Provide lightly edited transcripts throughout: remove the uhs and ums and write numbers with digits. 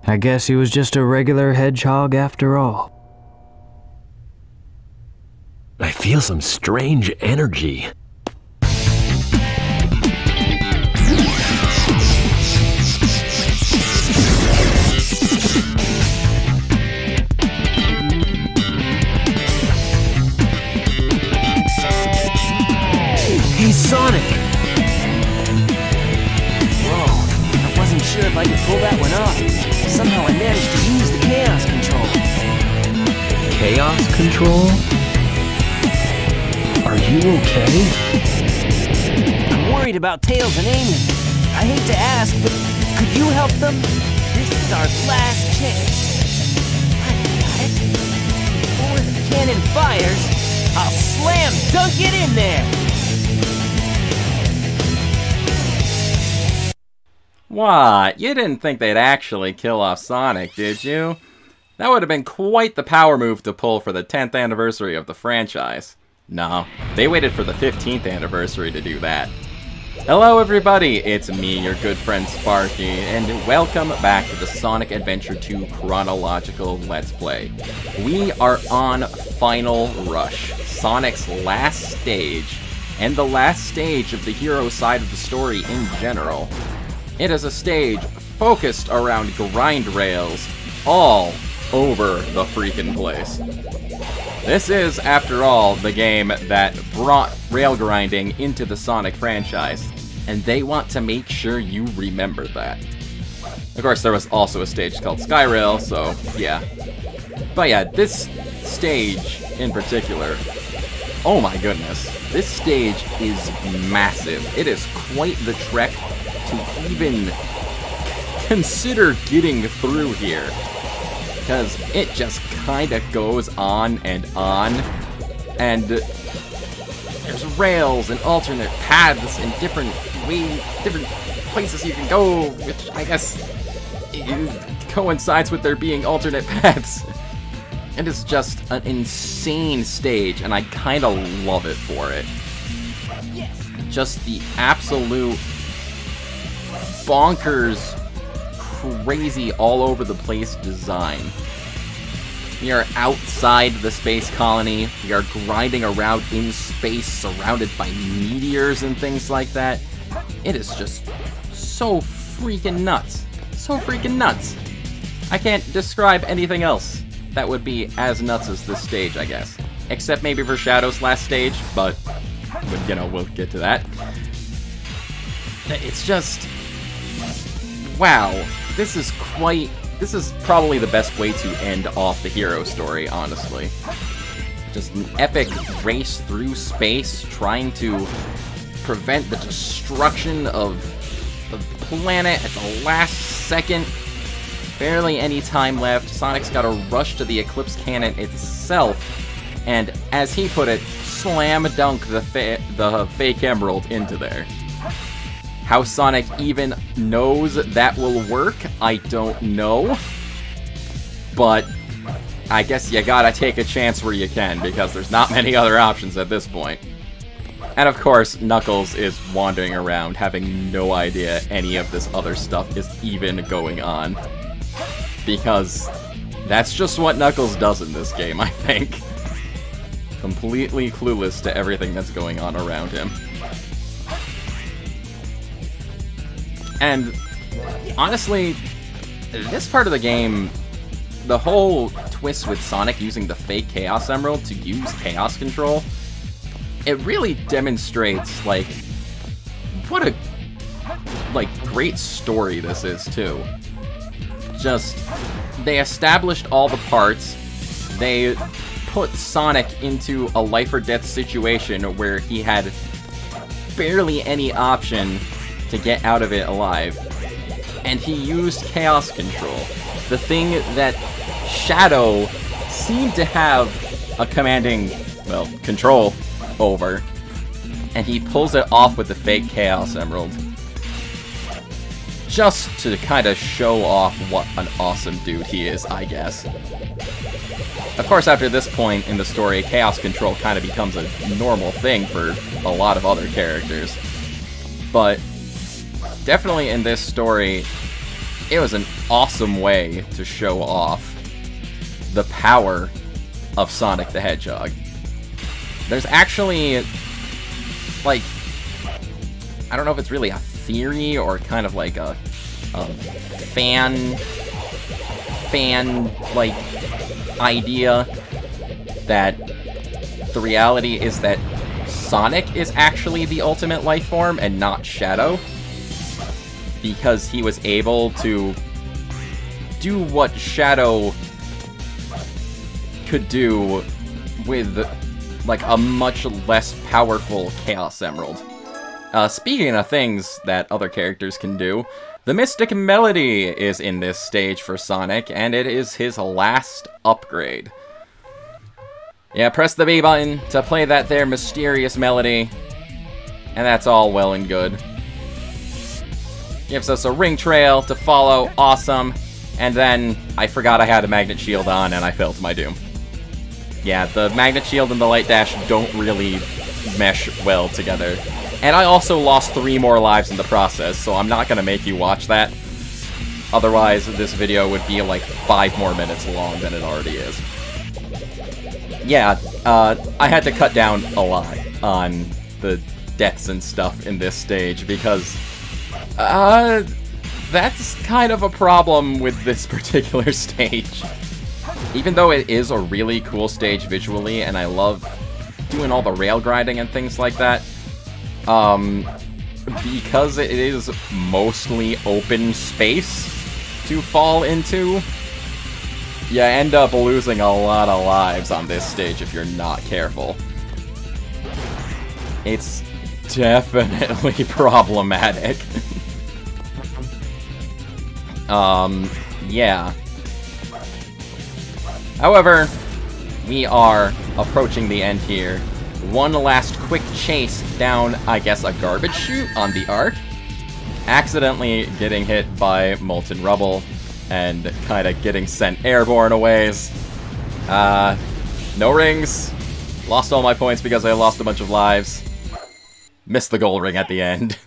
I guess he was just a regular hedgehog after all. I feel some strange energy. Hey, Sonic! Whoa, I wasn't sure if I could pull that one off. Somehow I managed to use the chaos control. Chaos control? Are you okay? I'm worried about Tails and Eggman. I hate to ask, but could you help them? This is our last chance. I got it. Before the cannon fires, I'll slam dunk it in there. What? You didn't think they'd actually kill off Sonic, did you? That would have been quite the power move to pull for the 10th anniversary of the franchise. No, they waited for the 15th anniversary to do that. Hello everybody, it's me, your good friend Sparky, and welcome back to the Sonic Adventure 2 Chronological Let's Play. We are on Final Rush, Sonic's last stage, and the last stage of the hero side of the story in general. It is a stage focused around grind rails all over the freaking place. This is, after all, the game that brought rail grinding into the Sonic franchise, and they want to make sure you remember that. Of course, there was also a stage called Skyrail, so yeah. But yeah, this stage in particular, oh my goodness, this stage is massive. It is quite the trek to even consider getting through here, because it just kind of goes on, and there's rails and alternate paths and different places you can go, which I guess coincides with there being alternate paths. It is just an insane stage, and I kind of love it for it. Just the absolute bonkers, crazy, all over the place design. We are outside the space colony. We are grinding around in space, surrounded by meteors and things like that. It is just so freaking nuts. So freaking nuts. I can't describe anything else that would be as nuts as this stage, I guess. Except maybe for Shadow's last stage, but you know, we'll get to that. It's just, wow, this is probably the best way to end off the hero story, honestly. Just an epic race through space, trying to prevent the destruction of the planet at the last second. Barely any time left. Sonic's gotta rush to the Eclipse Cannon itself, and as he put it, slam dunk the fake emerald into there. How Sonic even knows that will work, I don't know. But I guess you gotta take a chance where you can, because there's not many other options at this point. And of course, Knuckles is wandering around, having no idea any of this other stuff is even going on. Because that's just what Knuckles does in this game, I think. Completely clueless to everything that's going on around him. And honestly, this part of the game, the whole twist with Sonic using the fake Chaos Emerald to use Chaos Control, it really demonstrates, like, what a, like, great story this is, too. Just, they established all the parts, they put Sonic into a life or death situation where he had barely any option to get out of it alive, and he used Chaos Control, the thing that Shadow seemed to have a commanding, well, control over, and he pulls it off with the fake Chaos Emerald, just to kind of show off what an awesome dude he is, I guess. Of course, after this point in the story, Chaos Control kind of becomes a normal thing for a lot of other characters, but definitely in this story, it was an awesome way to show off the power of Sonic the Hedgehog. There's actually, like, I don't know if it's really a theory or kind of like a fan like idea that the reality is that Sonic is actually the ultimate life form and not Shadow, because he was able to do what Shadow could do with, like, a much less powerful Chaos Emerald. Speaking of things that other characters can do, the Mystic Melody is in this stage for Sonic, and it is his last upgrade. Yeah, press the B button to play that there mysterious melody, and that's all well and good. Gives us a ring trail to follow, awesome, and then I forgot I had a magnet shield on and I fell to my doom. Yeah, the magnet shield and the light dash don't really mesh well together. And I also lost 3 more lives in the process, so I'm not gonna make you watch that. Otherwise, this video would be like 5 more minutes long than it already is. Yeah, I had to cut down a lot on the deaths and stuff in this stage, because that's kind of a problem with this particular stage. Even though it is a really cool stage visually, and I love doing all the rail grinding and things like that, because it is mostly open space to fall into, you end up losing a lot of lives on this stage if you're not careful. It's definitely problematic. Yeah. However, we are approaching the end here. One last quick chase down, I guess, a garbage chute on the Ark. Accidentally getting hit by molten rubble and kind of getting sent airborne a ways. No rings. Lost all my points because I lost a bunch of lives. Missed the gold ring at the end.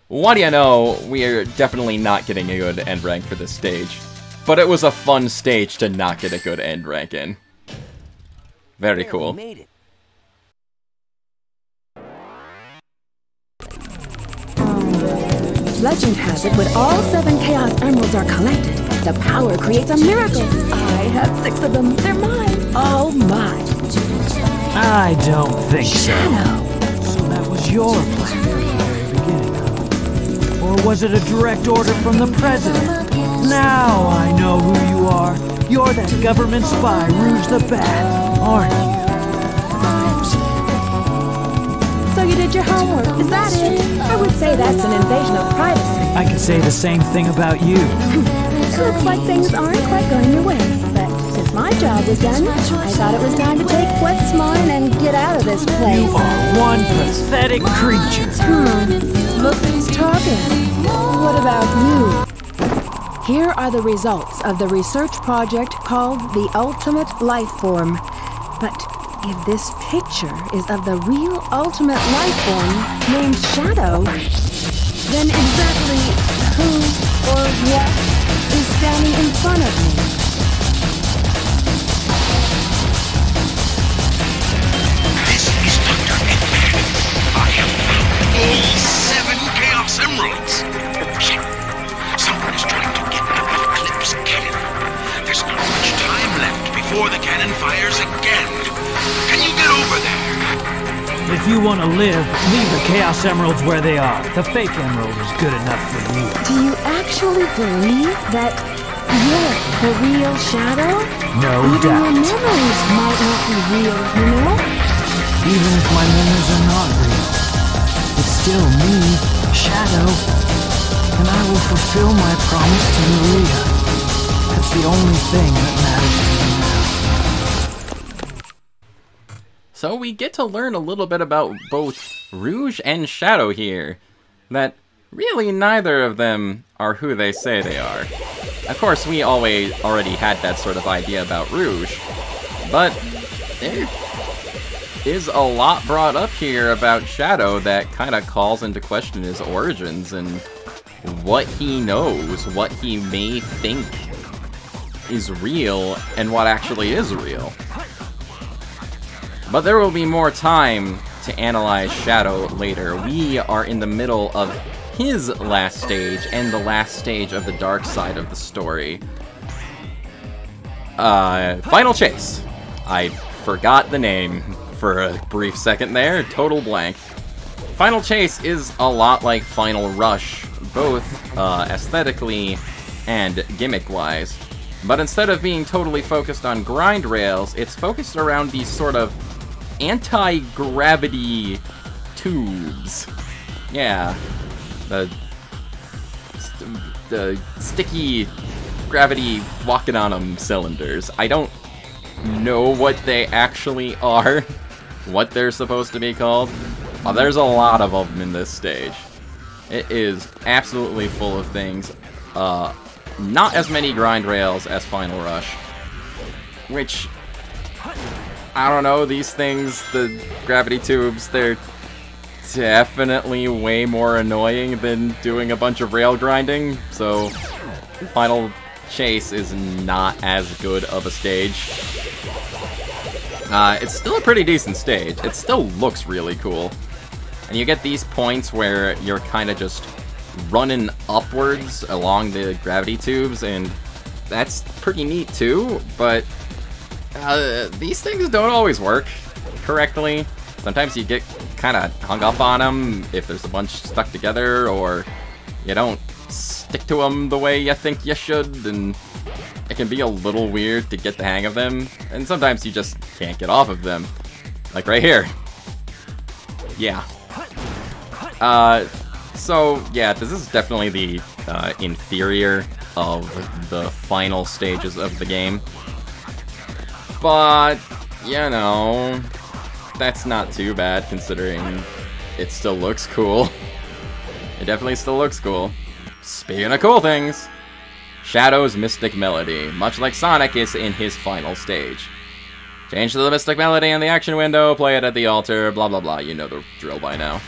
What do you know, we are definitely not getting a good end rank for this stage. But it was a fun stage to not get a good end rank in. Very cool. Legend has it when all 7 Chaos Emeralds are collected, the power creates a miracle. I have 6 of them. They're mine. All mine. I don't think Shadow. so. So that was your plan from the very beginning, huh? Or was it a direct order from the president? Now I know who you are. You're that government spy, Rouge the Bat, aren't you? So you did your homework, is that it? I would say that's an invasion of privacy. I could say the same thing about you. It looks like things aren't quite going your way, but since my job was done, I thought it was time to take what's mine and get out of this place. You are one pathetic creature. Look who's talking. What about you? Here are the results of the research project called the Ultimate Lifeform. But if this picture is of the real ultimate lifeform named Shadow, then exactly who or what is standing in front of me? This is Dr. Eggman. I have found all 7 Chaos Emeralds. Shit. Someone is trying to get the Eclipse Cannon. There's not much time left before the cannon fires again. Can you get over there? If you want to live, leave the Chaos Emeralds where they are. The fake emerald is good enough for you. Do you actually believe that you're the real Shadow? No Even doubt. your memories might not be real, you know? Even if my memories are not real, it's still me, Shadow. And I will fulfill my promise to Maria. That's the only thing that matters to me now. So we get to learn a little bit about both Rouge and Shadow here. That really neither of them are who they say they are. Of course, we already had that sort of idea about Rouge. But there is a lot brought up here about Shadow that kind of calls into question his origins and what he knows, what he may think is real, and what actually is real. But there will be more time to analyze Shadow later. We are in the middle of his last stage, and the last stage of the dark side of the story. Final Chase. I forgot the name for a brief second there, total blank. Final Chase is a lot like Final Rush, both aesthetically and gimmick-wise. But instead of being totally focused on grind rails, it's focused around these sort of anti-gravity tubes. Yeah, the sticky gravity walking on them cylinders. I don't know what they actually are, what they're supposed to be called. Oh, there's a lot of them in this stage. It is absolutely full of things. Not as many grind rails as Final Rush, which, I don't know, these things, the gravity tubes, they're definitely way more annoying than doing a bunch of rail grinding, so Final Chase is not as good of a stage. It's still a pretty decent stage. It still looks really cool. And you get these points where you're kind of just running upwards along the gravity tubes, and that's pretty neat too, but these things don't always work correctly. Sometimes you get kind of hung up on them if there's a bunch stuck together, or you don't stick to them the way you think you should, and it can be a little weird to get the hang of them, and sometimes you just can't get off of them. Like right here. Yeah. So, yeah, this is definitely the inferior of the final stages of the game. But, you know, that's not too bad considering it still looks cool. It definitely still looks cool. Speaking of cool things, Shadow's Mystic Melody, much like Sonic is in his final stage. Change to the Mystic Melody in the action window, play it at the altar, blah blah blah, you know the drill by now.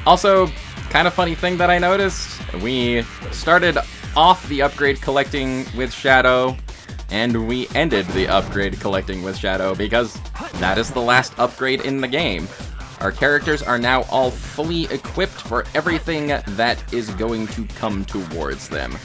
Also, kind of funny thing that I noticed, we started off the upgrade collecting with Shadow, and we ended the upgrade collecting with Shadow because that is the last upgrade in the game. Our characters are now all fully equipped for everything that is going to come towards them.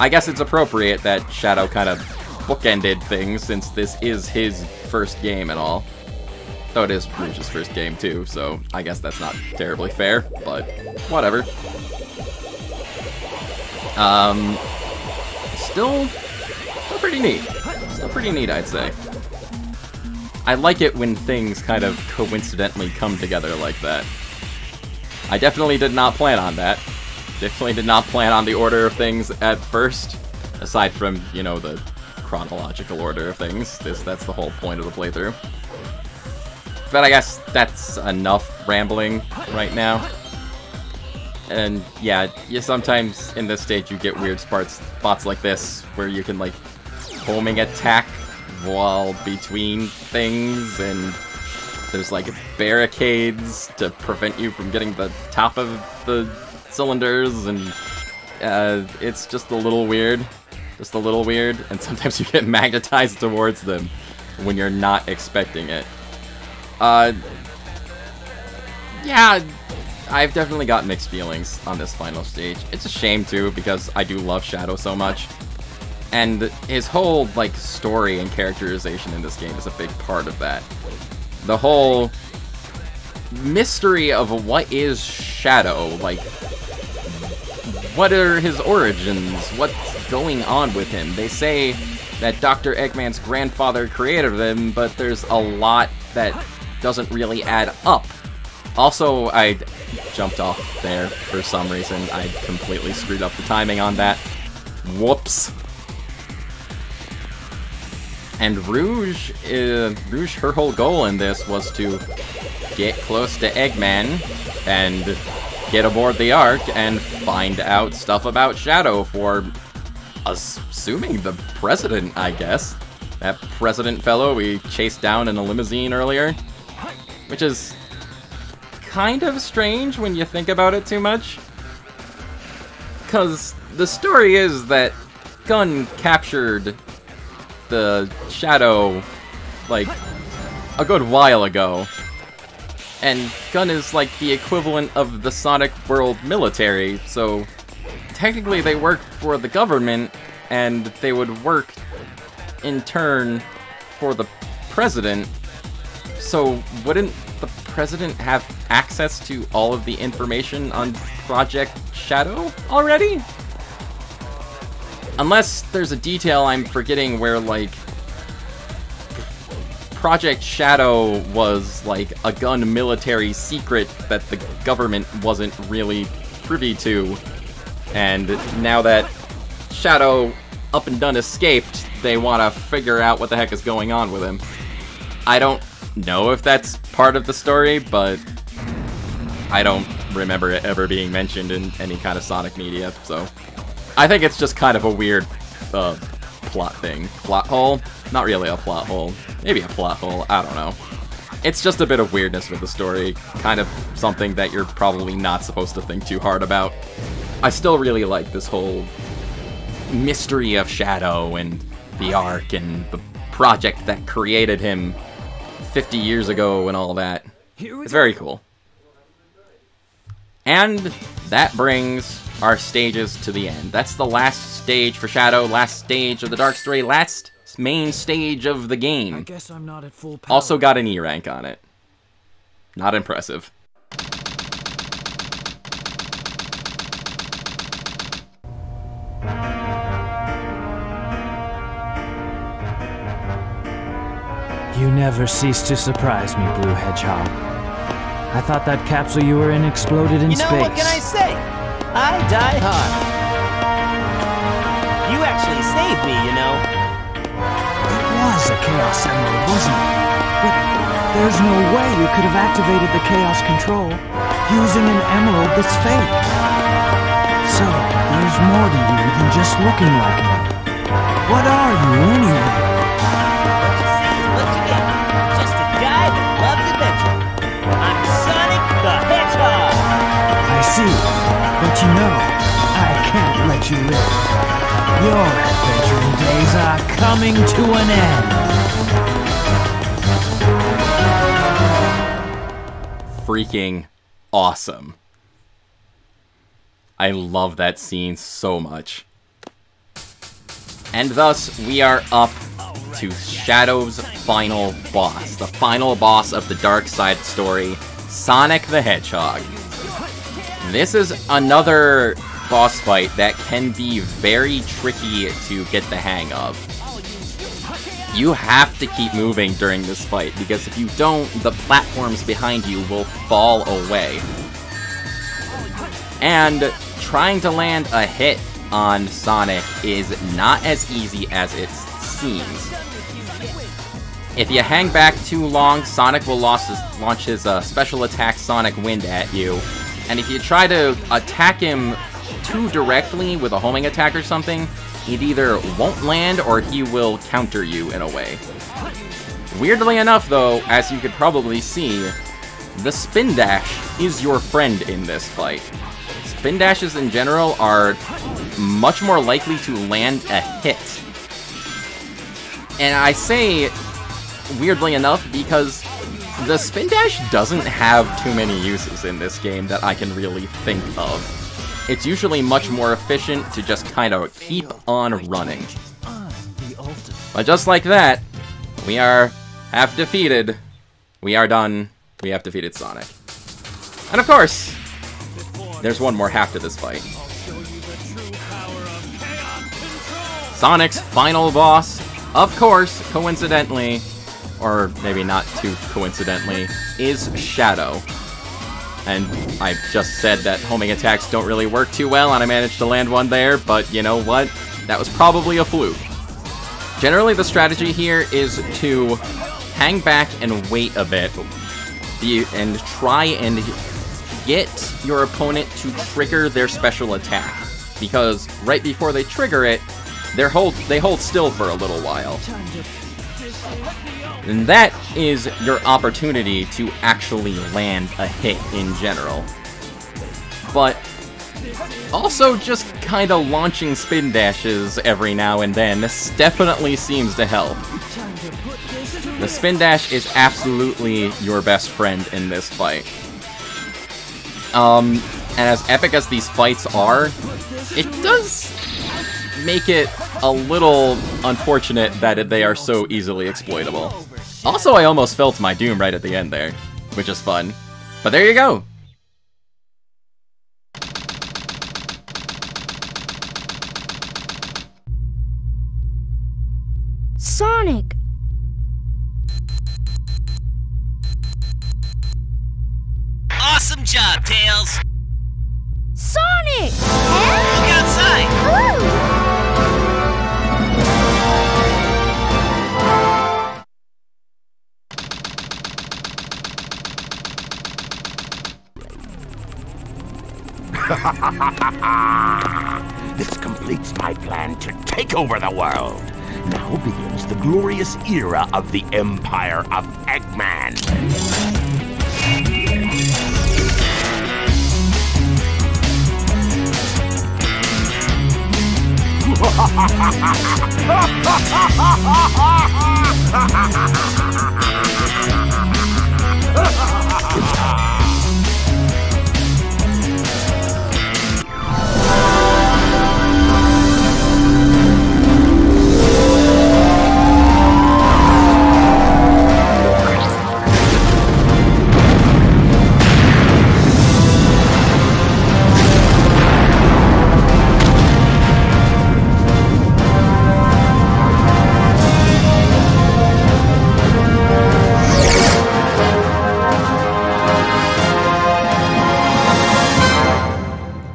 I guess it's appropriate that Shadow kind of bookended things since this is his first game and all. Though it is Rouge's first game too, so I guess that's not terribly fair, but whatever. Still pretty neat. Still pretty neat, I'd say. I like it when things kind of coincidentally come together like that. I definitely did not plan on that. Definitely did not plan on the order of things at first, aside from, you know, the chronological order of things. That's the whole point of the playthrough. But I guess that's enough rambling right now. And yeah, sometimes in this stage you get weird spots like this, where you can like homing attack while between things, and there's like barricades to prevent you from getting the top of the cylinders, and it's just a little weird. Just a little weird, and sometimes you get magnetized towards them when you're not expecting it. Yeah, I've definitely got mixed feelings on this final stage. It's a shame, too, because I do love Shadow so much. And his whole, like, story and characterization in this game is a big part of that. The whole mystery of what is Shadow, like, what are his origins, what's going on with him. They say that Dr. Eggman's grandfather created him, but there's a lot that doesn't really add up. Also, I jumped off there for some reason. I completely screwed up the timing on that. Whoops. And Rouge, her whole goal in this was to get close to Eggman and get aboard the Ark and find out stuff about Shadow for, assuming the president, I guess. That president fellow we chased down in a limousine earlier. Which is kind of strange when you think about it too much. Because the story is that Gun captured the Shadow, like, a good while ago. And Gun is like the equivalent of the Sonic World military, so technically they work for the government, and they would work in turn for the president. So wouldn't the president have access to all of the information on Project Shadow already? Unless there's a detail I'm forgetting where, like, Project Shadow was, like, a Gun military secret that the government wasn't really privy to. And now that Shadow up and done escaped, they want to figure out what the heck is going on with him. I don't know if that's part of the story, but I don't remember it ever being mentioned in any kind of Sonic media, so I think it's just kind of a weird plot thing. Plot hole? Not really a plot hole. Maybe a plot hole, I don't know. It's just a bit of weirdness with the story, kind of something that you're probably not supposed to think too hard about. I still really like this whole mystery of Shadow and the Ark and the project that created him 50 years ago and all that. It's very cool. And that brings our stages to the end. That's the last stage for Shadow, last stage of the Dark Story, last main stage of the game. I guess I'm not at full power. Also got an E rank on it. Not impressive. You never cease to surprise me, Blue Hedgehog. I thought that capsule you were in exploded in space. You know, what can I say? I die hard. You actually saved me, you know. It was a Chaos Emerald, wasn't it? But there's no way you could have activated the Chaos Control using an emerald that's fake. So, there's more to you than just looking like me. What are you, anyway? What you get? Just a guy that loves adventure. I'm Sonic the Hedgehog. I see, but you know, I can't let you live. Your adventuring days are coming to an end. Freaking awesome. I love that scene so much. And thus, we are up to Shadow's final boss. The final boss of the Dark Side story, Sonic the Hedgehog. This is another boss fight that can be very tricky to get the hang of. You have to keep moving during this fight, because if you don't, the platforms behind you will fall away. And trying to land a hit on Sonic is not as easy as it seems. If you hang back too long, Sonic will launch his special attack Sonic Wind at you. And if you try to attack him too directly with a homing attack or something, it either won't land or he will counter you in a way. Weirdly enough though, as you could probably see, the spin dash is your friend in this fight. Spin dashes in general are much more likely to land a hit. And I say weirdly enough because the spin dash doesn't have too many uses in this game that I can really think of. It's usually much more efficient to just kind of keep on running. But just like that, we have defeated. We are done. We have defeated Sonic. And of course, there's one more half to this fight. Sonic's final boss, of course, coincidentally, or maybe not too coincidentally, is Shadow. And I just said that homing attacks don't really work too well, and I managed to land one there, but you know what? That was probably a fluke. Generally, the strategy here is to hang back and wait a bit, and try and get your opponent to trigger their special attack. Because right before they trigger it, they hold still for a little while. And that is your opportunity to actually land a hit in general. But Also, just kinda launching spin dashes every now and then definitely seems to help. The spin dash is absolutely your best friend in this fight. And as epic as these fights are, it does make it a little unfortunate that they are so easily exploitable. Also, I almost fell to my doom right at the end there, which is fun. But there you go! Sonic! Awesome job, Tails! Sonic! Look outside! This completes my plan to take over the world. Now begins the glorious era of the Empire of Eggman.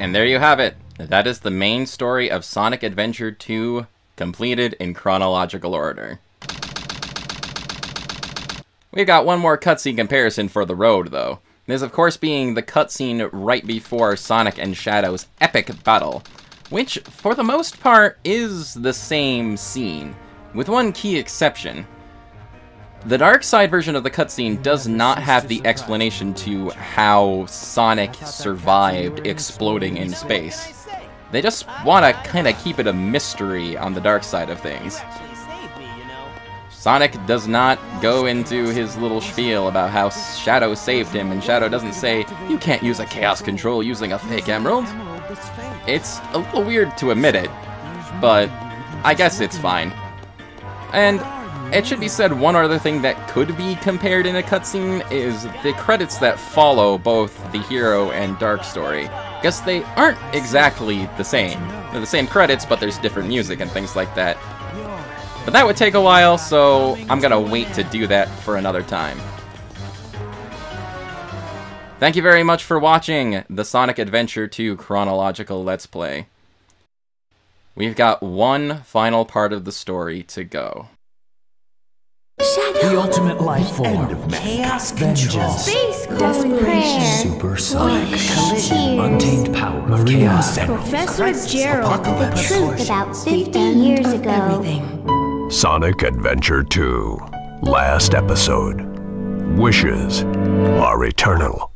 And there you have it. That is the main story of Sonic Adventure 2, completed in chronological order. We've got one more cutscene comparison for the road, though. This, of course, being the cutscene right before Sonic and Shadow's epic battle, which, for the most part, is the same scene, with one key exception. The Dark Side version of the cutscene does not have the explanation to how Sonic survived exploding in space. They just want to kind of keep it a mystery on the Dark Side of things. Sonic does not go into his little spiel about how Shadow saved him, and Shadow doesn't say, "You can't use a Chaos Control using a fake emerald." It's a little weird to admit it, but I guess it's fine. And it should be said, one other thing that could be compared in a cutscene is the credits that follow both the hero and Dark Story. Guess they aren't exactly the same. They're the same credits, but there's different music and things like that. But that would take a while, so I'm gonna wait to do that for another time. Thank you very much for watching the Sonic Adventure 2 Chronological Let's Play. We've got one final part of the story to go. The ultimate life form. Chaos Vengeance. Space Desperation. Supersonic. Tears. Untamed power of chaos. Professor Gerald. The truth about 50 years ago. Sonic Adventure 2. Last episode. Wishes are eternal.